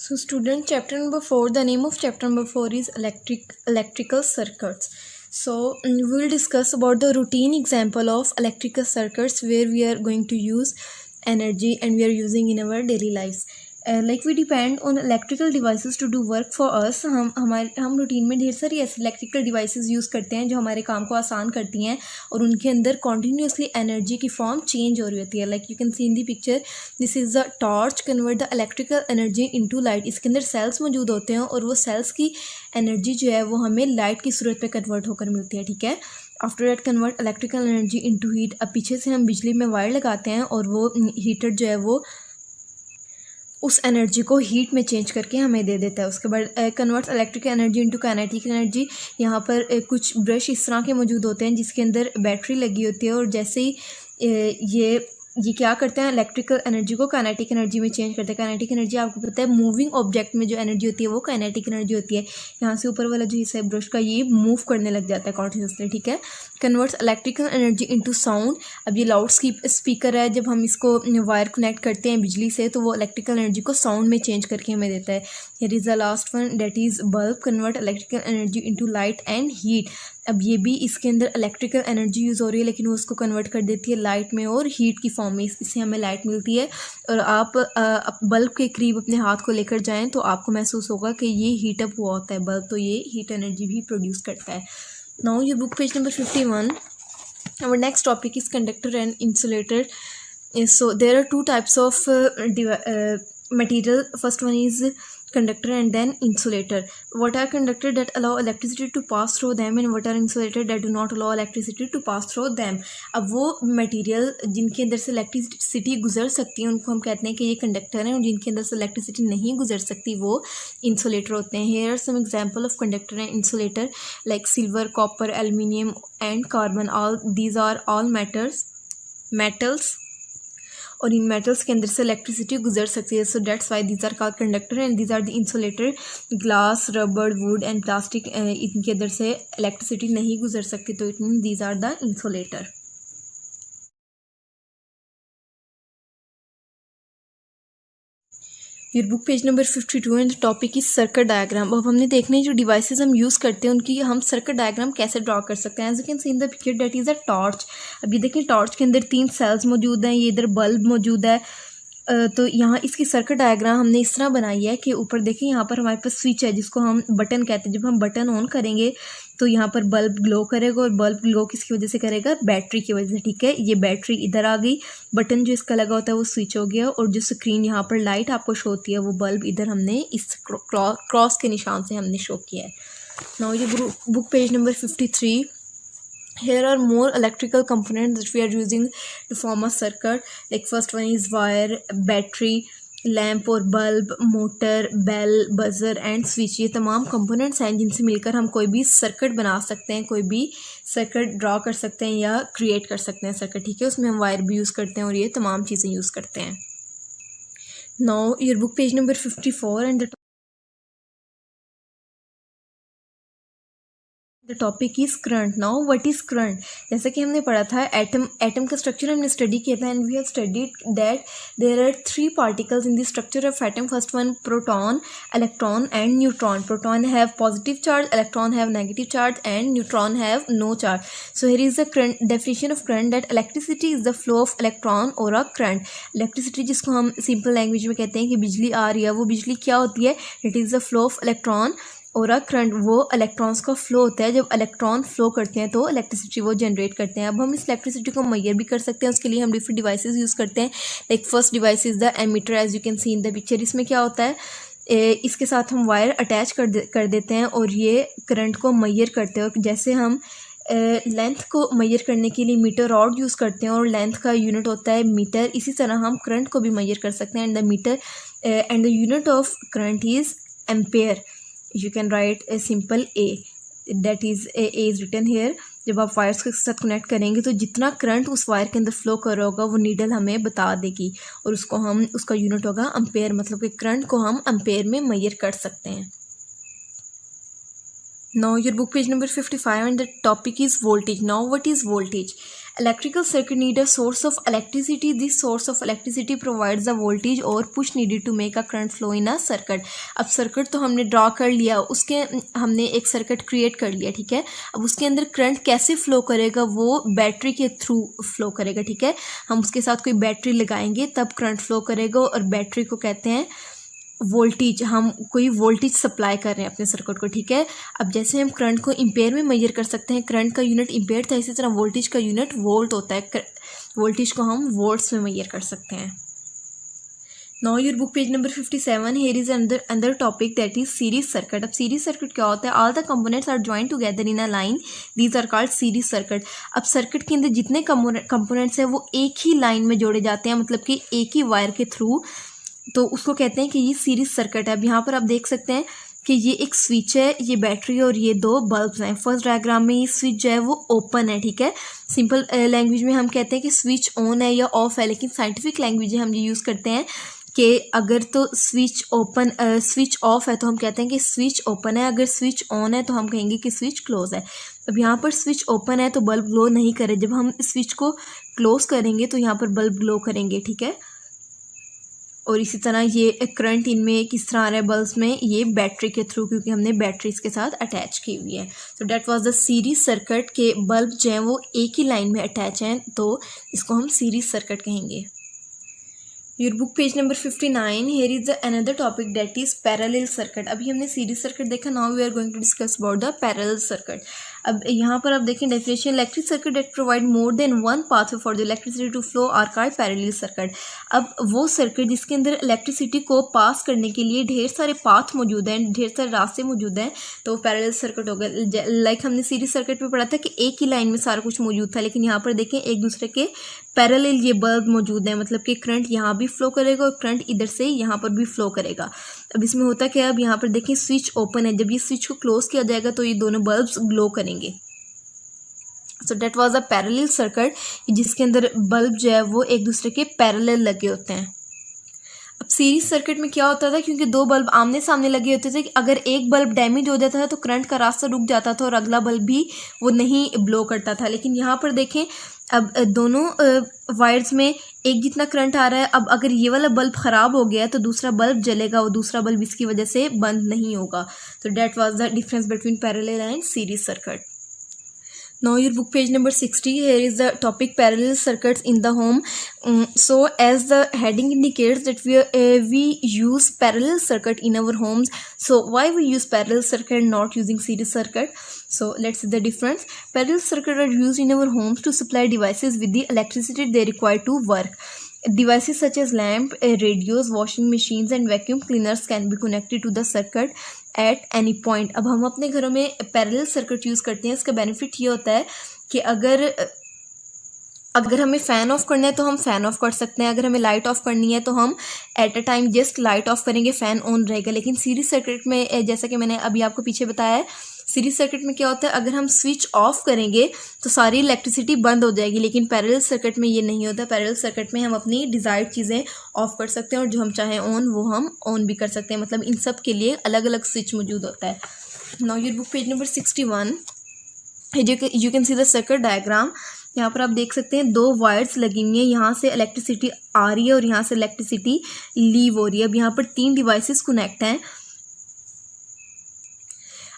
So student, chapter number 4, the name of chapter number 4 is electrical circuits. So we will discuss about the routine example of electrical circuits where we are going to use energy and we are using in our daily lives. Like we depend on electrical devices to do work for us. हम routine में ढेर सारी ऐसी electrical devices use करते हैं जो हमारे काम को आसान करती हैं और उनके अंदर कॉन्टीन्यूसली एनर्जी की फॉर्म चेंज हो रही होती है. Like you can see in the picture, this is the torch convert the electrical energy into light. इसके अंदर सेल्स मौजूद होते हैं और वो सेल्स की एनर्जी जो है वो हमें लाइट की सूरत पे कन्वर्ट होकर मिलती है. ठीक है. After that convert electrical energy into heat. अब पीछे से हम बिजली में वायर लगाते हैं और वो हीटर जो है वो उस एनर्जी को हीट में चेंज करके हमें दे देता है. उसके बाद converts electrical energy into kinetic energy. यहाँ पर कुछ ब्रश इस तरह के मौजूद होते हैं जिसके अंदर बैटरी लगी होती है और जैसे ही ये क्या करते हैं, इलेक्ट्रिकल एनर्जी को काइनेटिक एनर्जी में चेंज करते हैं. काइनेटिक एनर्जी आपको पता है मूविंग ऑब्जेक्ट में जो एनर्जी होती है वो काइनेटिक एनर्जी होती है. यहाँ से ऊपर वाला जो हिस्सा है ब्रश का ये मूव करने लग जाता है कॉन्टिन्यूसली. ठीक है. Converts electrical energy into sound. अब ये लाउड स्पीकर है, जब हम इसको वायर कनेक्ट करते हैं बिजली से तो वो इलेक्ट्रिकल एनर्जी को साउंड में चेंज करके हमें देता है. Here is the last one, that is bulb. Convert electrical energy into light and heat. अब ये भी इसके अंदर इलेक्ट्रिकल एनर्जी यूज़ हो रही है लेकिन वो उसको कन्वर्ट कर देती है लाइट में और हीट की फॉर्म में. इससे हमें लाइट मिलती है. और आप बल्ब के करीब अपने हाथ को लेकर जाएं तो आपको महसूस होगा कि ये हीट अप हुआ होता है बल्ब, तो ये हीट एनर्जी भी प्रोड्यूस करता है. नाउ ये book page number 51. Our next topic is conductor and insulator. So there are two types of material. First one is conductor and then insulator. What are conductor? That allow electricity to pass through them, and what are insulator? That do not allow electricity to pass through them. अब वो material जिनके अंदर से electricity गुजर सकती है उनको हम कहते हैं कि ये कंडक्टर हैं, और जिनके अंदर से इलेक्ट्रिसिटी नहीं गुजर सकती वो इंसुलेटर होते हैं. Here are some example of conductor and insulator like silver, copper, aluminium and carbon. All these are all metals, और इन मेटल्स के अंदर से इलेक्ट्रिसिटी गुजर सकती है. So that's why these are called conductor and these are the insulator. Glass, rubber, wood and plastic, इनके अंदर से इलेक्ट्रिसिटी नहीं गुजर सकती तो it mean these are the insulator. ये book page number 52 and topic is circuit diagram. अब हमने देखना है जो डिवाइसेस हम यूज़ करते हैं उनकी हम सर्किट डायग्राम कैसे ड्रॉ कर सकते हैं. As you can see in the picture that is a torch. अब ये देखिए टॉर्च के अंदर 3 सेल्स मौजूद हैं, ये इधर बल्ब मौजूद है. तो यहाँ इसकी सर्किट डायग्राम हमने इस तरह बनाई है कि ऊपर देखिए यहाँ पर हमारे पास स्विच है जिसको हम बटन कहते हैं. जब हम बटन ऑन करेंगे तो यहाँ पर बल्ब ग्लो करेगा और बल्ब ग्लो किसकी वजह से करेगा, बैटरी की वजह से. ठीक है. ये बैटरी इधर आ गई, बटन जो इसका लगा होता है वो स्विच हो गया और जो स्क्रीन यहाँ पर लाइट आपको शो होती है वो बल्ब इधर हमने इस क्रॉस के निशान से हमने शो किया है. नाउ ये book page number 53. Here are more electrical components that we are using to form a circuit. Like first one is wire, battery, lamp और bulb, motor, bell, buzzer and switch. ये तमाम components हैं जिनसे मिलकर हम कोई भी सर्किट बना सकते हैं, कोई भी सर्किट ड्रॉ कर सकते हैं या क्रिएट कर सकते हैं सर्किट. ठीक है. उसमें हम वायर भी यूज़ करते हैं और ये तमाम चीज़ें यूज़ करते हैं. Now your book page number 54 and the topic is current. Now what is current. जैसा कि हमने पढ़ा था एटम का स्ट्रक्चर हमने स्टडी किया था and we have studied that there are 3 particles in the structure of atom. First one proton, electron and neutron. Proton have positive charge, electron have negative charge and neutron have no charge. So here is the current definition of current that electricity is the flow of electron और a current. Electricity जिसको हम simple language में कहते हैं कि बिजली आ रही है, वो बिजली क्या होती है, it is the flow of electron और करंट. वो इलेक्ट्रॉन्स का फ्लो होता है. जब इलेक्ट्रॉन फ्लो करते हैं तो इलेक्ट्रिसिटी वो जनरेट करते हैं. अब हम इस इलेक्ट्रिसिटी को मेजर भी कर सकते हैं. उसके लिए हम डिफरेंट डिवाइसेस यूज़ करते हैं. Like first device is the ammeter. As you can see in the picture. इसमें क्या होता है, इसके साथ हम वायर अटैच कर देते हैं और ये करंट को मेजर करते हैं. जैसे हम लेंथ को मेजर करने के लिए मीटर रॉड यूज़ करते हैं और लेंथ का यूनिट होता है मीटर, इसी तरह हम करंट को भी मेजर कर सकते हैं. And the meter and the unit of current is ampere. You can write a simple A, that is A is written here. जब आप वायर्स के साथ कनेक्ट करेंगे तो जितना करंट उस वायर के अंदर फ्लो कर रहा होगा वो नीडल हमें बता देगी और उसका यूनिट होगा एम्पेयर. मतलब कि करंट को हम एम्पेयर में मेजर कर सकते हैं. Now your book page number 55 and the topic is voltage. Now what is voltage? Electrical circuit need a source of electricity. This source of electricity provides the voltage or push needed to make a current flow in a circuit. अब circuit तो हमने draw कर लिया, उसके हमने एक circuit create कर लिया, ठीक है। अब उसके अंदर करंट कैसे फ्लो करेगा, वो बैटरी के थ्रू फ्लो करेगा, ठीक है। हम उसके साथ कोई बैटरी लगाएंगे तब करंट फ्लो करेगा, और बैटरी को कहते हैं वोल्टेज। हम कोई वोल्टेज सप्लाई कर रहे हैं अपने सर्किट को, ठीक है। अब जैसे हम करंट को एम्पेयर में मेजर कर सकते हैं, करंट का यूनिट एम्पेयर था, इसी तरह वोल्टेज का यूनिट वोल्ट होता है। वोल्टेज को हम वोल्ट्स में मेजर कर सकते हैं। Now your book page number 57, here is another topic that is series circuit. अब सीरीज सर्किट क्या होता है? All the components are joint together in a line, these are called series circuit. अब circuit के अंदर जितने कंपोनेंट्स हैं वो एक ही लाइन में जोड़े जाते हैं, मतलब कि एक ही वायर के थ्रू, तो उसको कहते हैं कि ये सीरीज सर्किट है। अब यहाँ पर आप देख सकते हैं कि ये एक स्विच है, ये बैटरी है, और ये दो बल्ब्स हैं। फर्स्ट डायग्राम में ये स्विच जो है वो ओपन है, ठीक है। सिंपल लैंग्वेज में हम कहते हैं कि स्विच ऑन है या ऑफ है, लेकिन साइंटिफिक लैंग्वेज हम ये यूज़ करते हैं कि अगर तो स्विच ऑफ है तो हम कहते हैं कि स्विच ओपन है, अगर स्विच ऑन है तो हम कहेंगे कि स्विच क्लोज है। अब यहाँ पर स्विच ओपन है तो बल्ब ग्लो नहीं करे, जब हम स्विच को क्लोज करेंगे तो यहाँ पर बल्ब ग्लो करेंगे, ठीक है। और इसी तरह ये करंट इनमें किस तरह आ रहा है बल्ब्स में, ये बैटरी के थ्रू, क्योंकि हमने बैटरी इसके साथ अटैच की हुई है। तो that was the series circuit के बल्ब जो हैं वो एक ही लाइन में अटैच हैं, तो इसको हम सीरीज सर्किट कहेंगे। Your book page number 59, here is another topic that is parallel circuit. अभी हमने सीरीज सर्किट देखा, now we are going to discuss about the parallel circuit. अब यहाँ पर आप देखें definition, electric circuit that provide more than one pathway for the electricity to flow are called parallel circuit. अब वो सर्किट जिसके अंदर इलेक्ट्रिसिटी को पास करने के लिए ढेर सारे पाथ मौजूद हैं, ढेर सारे रास्ते मौजूद हैं, तो पैरेलल सर्किट हो गया। लाइक हमने सीरीज सर्किट में पढ़ा था कि एक ही लाइन में सारा कुछ मौजूद था, लेकिन यहाँ पर देखें एक दूसरे के पैरेलल ये बल्ब मौजूद हैं, मतलब कि करंट यहाँ भी फ्लो करेगा और करंट इधर से यहाँ पर भी फ्लो करेगा। अब इसमें होता क्या है, अब यहाँ पर देखें स्विच ओपन है, जब ये स्विच को क्लोज किया जाएगा तो ये दोनों बल्ब्स ग्लो करेंगे। So that was a parallel circuit, जिसके अंदर बल्ब जो है वो एक दूसरे के पैरेलल लगे होते हैं। अब सीरीज सर्किट में क्या होता था, क्योंकि दो बल्ब आमने सामने लगे होते थे, कि अगर एक बल्ब डैमेज हो जाता था तो करंट का रास्ता रुक जाता था और अगला बल्ब भी वो नहीं ब्लो करता था। लेकिन यहाँ पर देखें अब दोनों वायर्स में एक जितना करंट आ रहा है। अब अगर ये वाला बल्ब ख़राब हो गया तो दूसरा बल्ब जलेगा, वो दूसरा बल्ब इसकी वजह से बंद नहीं होगा। तो that was the difference between parallel and series circuit. Now your book page number 60, here is the topic parallel circuits in the home. So as the heading indicates that we use parallel circuit in our homes. So why we use parallel circuit and not using series circuit? So let's see the difference. Parallel circuit are used in our homes to supply devices with the electricity they require to work. Devices such as lamp, radios, washing machines and vacuum cleaners can be connected to the circuit at any point. अब हम अपने घरों में parallel circuit use करते हैं, इसका benefit ये होता है कि अगर हमें फ़ैन ऑफ करना है तो हम फ़ैन ऑफ कर सकते हैं, अगर हमें लाइट ऑफ करनी है तो हम at a time just light of करेंगे, फ़ैन ऑन रहेगा। लेकिन सीरीज सर्किट में जैसा कि मैंने अभी आपको पीछे बताया है, सीरीज सर्किट में क्या होता है, अगर हम स्विच ऑफ करेंगे तो सारी इलेक्ट्रिसिटी बंद हो जाएगी, लेकिन पैरेलल सर्किट में ये नहीं होता। पैरेलल सर्किट में हम अपनी डिज़ायर्ड चीज़ें ऑफ कर सकते हैं और जो हम चाहें ऑन वो हम ऑन भी कर सकते हैं, मतलब इन सब के लिए अलग अलग स्विच मौजूद होता है। Now your book page number 61, you can see the circuit diagram. यहाँ पर आप देख सकते हैं दो वायर्स लगी हुई हैं, यहाँ से इलेक्ट्रिसिटी आ रही है और यहाँ से इलेक्ट्रिसिटी लीव हो रही है। अब यहाँ पर 3 डिवाइसेस कनेक्ट हैं।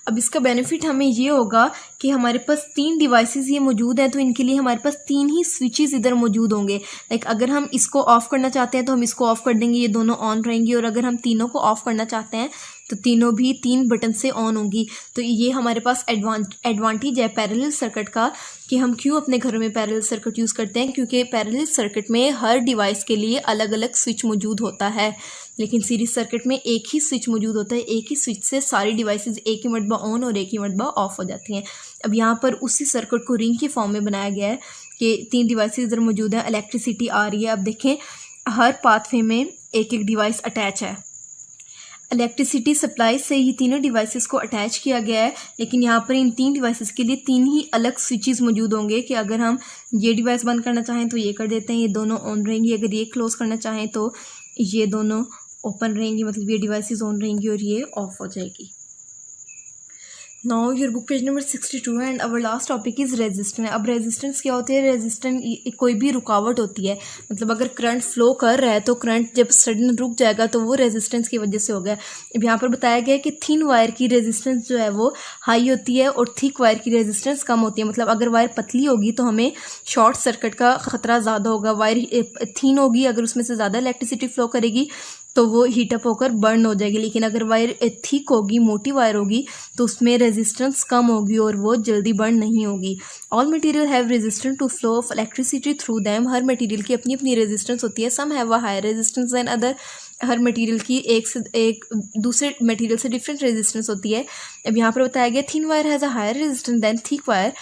अब इसका बेनिफिट हमें ये होगा कि हमारे पास 3 डिवाइसेस ये मौजूद हैं, तो इनके लिए हमारे पास 3 ही स्विचेस इधर मौजूद होंगे। लाइक अगर हम इसको ऑफ़ करना चाहते हैं तो हम इसको ऑफ़ कर देंगे, ये दोनों ऑन रहेंगी, और अगर हम तीनों को ऑफ़ करना चाहते हैं तो तीनों भी 3 बटन से ऑन होंगी। तो ये हमारे पास एडवांटेज है पैरेलल सर्किट का, कि हम क्यों अपने घरों में पैरेलल सर्किट यूज़ करते हैं, क्योंकि पैरेलल सर्किट में हर डिवाइस के लिए अलग अलग स्विच मौजूद होता है। लेकिन सीरीज सर्किट में एक ही स्विच मौजूद होता है, एक ही स्विच से सारी डिवाइसेस एक ही मरतबा ऑन और एक ही मरतबा ऑफ हो जाती हैं। अब यहाँ पर उसी सर्किट को रिंग के फॉर्म में बनाया गया है कि 3 डिवाइसेस इधर मौजूद है, इलेक्ट्रिसिटी आ रही है। अब देखें हर पाथवे में एक एक डिवाइस अटैच है, इलेक्ट्रिसिटी सप्लाई से ये तीनों डिवाइसेस को अटैच किया गया है। लेकिन यहाँ पर इन 3 डिवाइसेस के लिए 3 ही अलग स्विचेस मौजूद होंगे, कि अगर हम ये डिवाइस बंद करना चाहें तो ये कर देते हैं, ये दोनों ऑन रहेंगी, अगर ये क्लोज करना चाहें तो ये दोनों ओपन रहेंगी, मतलब ये डिवाइसेस ऑन रहेंगी और ये ऑफ हो जाएगी। Now your book page number 62 and our last topic is resistance. अब रेजिस्टेंस क्या होती है? रेजिस्टेंस कोई भी रुकावट होती है, मतलब अगर करंट फ्लो कर रहा है तो करंट जब सडन रुक जाएगा तो वो रेजिस्टेंस की वजह से हो गया। अब यहाँ पर बताया गया है कि थिन वायर की रेजिस्टेंस जो है वो हाई होती है और थिक वायर की रेजिस्टेंस कम होती है। मतलब अगर वायर पतली होगी तो हमें शॉर्ट सर्किट का ख़तरा ज़्यादा होगा, वायर थिन होगी अगर उसमें से ज़्यादा इलेक्ट्रिसिटी फ्लो करेगी तो वो हीटअप होकर बर्न हो जाएगी। लेकिन अगर वायर थिक होगी, मोटी वायर होगी, तो उसमें रेजिस्टेंस कम होगी और वो जल्दी बर्न नहीं होगी। All material have resistance to flow of electricity through them. हर मटेरियल की अपनी अपनी रेजिस्टेंस होती है। Some have a higher resistance than other. हर मटेरियल की एक दूसरे मटेरियल से डिफरेंट रेजिस्टेंस होती है। अब यहाँ पर बताया गया thin wire has a higher resistance than thick wire.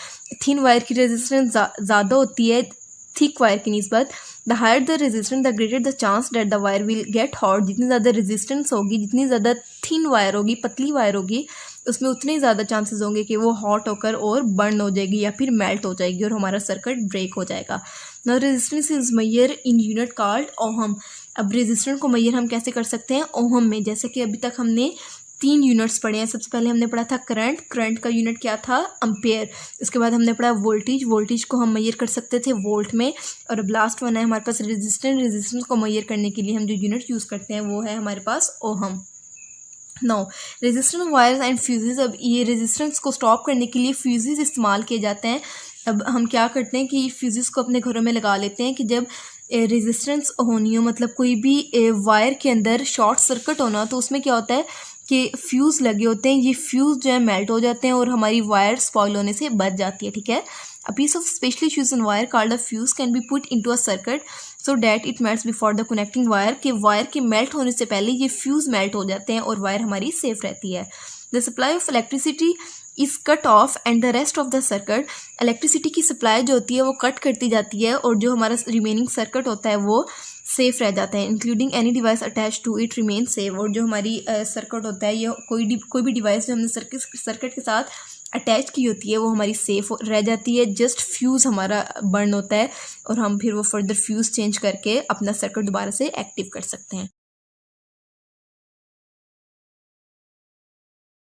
Thin wire की रेजिस्टेंस ज़्यादा होती है थिक वायर की निस्बत। The higher the resistance the greater the chance that the wire will get hot. जितनी ज़्यादा रेजिस्टेंस होगी, जितनी ज़्यादा थिन वायर होगी, पतली वायर होगी, उसमें उतने ही ज़्यादा चांसेस होंगे कि वो हॉट होकर और बर्न हो जाएगी या फिर मेल्ट हो जाएगी और हमारा सर्किट ब्रेक हो जाएगा। Now resistance is measure in unit called ohm. अब रेजिस्टेंस को मेजर हम कैसे कर सकते हैं? ओहम में। जैसे कि अभी तक हमने 3 यूनिट्स पढ़े हैं। सबसे पहले हमने पढ़ा था करंट, करंट का यूनिट क्या था? एम्पेयर। इसके बाद हमने पढ़ा वोल्टेज, वोल्टेज को हम मेजर कर सकते थे वोल्ट में। और अब लास्ट वन है हमारे पास रेजिस्टेंस, रेजिस्टेंस को मेजर करने के लिए हम जो यूनिट यूज़ करते हैं वो है हमारे पास ohm. No resistance wires and fuses. अब ये रेजिस्टेंस को स्टॉप करने के लिए फ्यूजेस इस्तेमाल किए जाते हैं। अब हम क्या करते हैं कि फ्यूजेस को अपने घरों में लगा लेते हैं कि जब रेजिस्टेंस होनी हो, मतलब कोई भी वायर के अंदर शॉर्ट सर्किट होना, तो उसमें क्या होता है कि फ्यूज़ लगे होते हैं, ये फ्यूज़ जो है मेल्ट हो जाते हैं और हमारी वायर स्पॉइल होने से बच जाती है। ठीक है। A piece of specially chosen wire called a fuse can be put into a circuit so that it melts before the connecting wire। के वायर के मेल्ट होने से पहले ये फ्यूज़ मेल्ट हो जाते हैं और वायर हमारी सेफ रहती है। The supply of electricity is cut off and the rest of the circuit। Electricity की सप्लाई जो होती है वो कट करती जाती है और जो हमारा रिमेनिंग सर्किट होता है वो सेफ रह जाता है। Including any device attach to it remain safe. और जो हमारी सर्किट होता है, ये कोई भी डिवाइस जो हमने सर्किट के साथ अटैच की होती है वो हमारी सेफ रह जाती है। जस्ट फ्यूज़ हमारा बर्न होता है और हम फिर वो फर्दर फ्यूज़ चेंज करके अपना सर्किट दोबारा से एक्टिव कर सकते हैं।